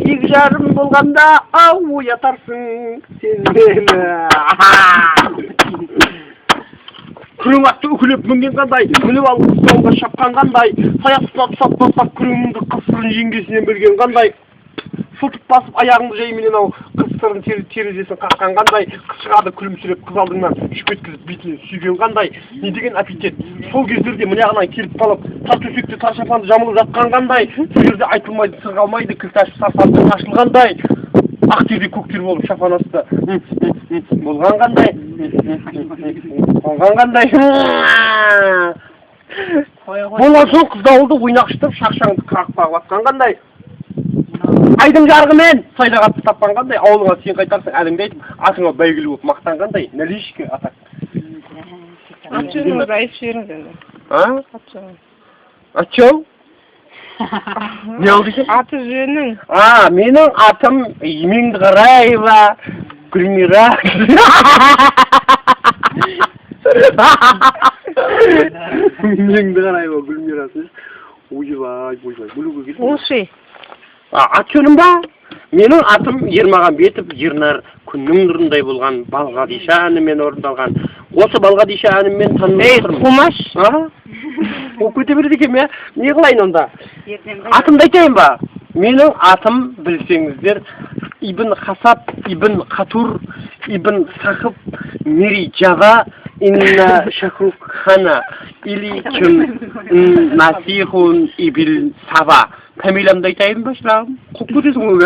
екі жарым болғанда оятарсың сен мені. Күрең атты үкілеп мінген қандай, мініп алып қыстауға шапқан қандай, саяқтап күреңіңді қысырын жеңгесінен берген қандай, сұлтып басып аяғыңды жайменен қысырын терезесін қаққан қандай, қыз шығады күлімсіреп қыз алдыңнан үшіп еткізіп бетінен сүйген қандай, не деген аппетит, сол кездерде мынағынан келіп қалып, тар төсекте тар шапанды жамылып жатқан қандай, сол жерде айтылмайды, сыр қалмайды, кілт ашып сарпанды ашылғандай, ақ терде көк тер болып шапан асты болған қандай, болған соң қыз дауылды ойнақшытып шақшаңды қырақпа қағып атқан қандай, айдың жарығымен сайрағатты тапқан қандай, ауылыңа сен қайтарсың әліңді айтып, атыңа бәйгілі болып мақтан қандай, наличке атақ. Ат жөніңізді айтып жіберіңіз енді. Ат жөнің? Не алды екен? Аты жөнің. Менің атым Меңдіғараева Гүлмира. Меңдіғараева Гүлмирасы. Ойбай, бүлуге келді. Ол ше? Ат жөнім ба? Менің атым Ермағанбетов Ернар, күннің нұрындай болған Балғадиша әнімен орындалған. Осы Балғадиша әнімен танылып отырмын. Құмаш? Ол көте береді екен, не қылайын онда? Атымды айтайын ба? Менің атым, білсеңіздер, Ибн Хасаб, Ибн Қатур, Ибн Сахып, Мери Жава, Инна Шахруххана, или кім Насихун Ибн Сава. Фамилиямды айтайын ба, шырағым? Құп көтесің ол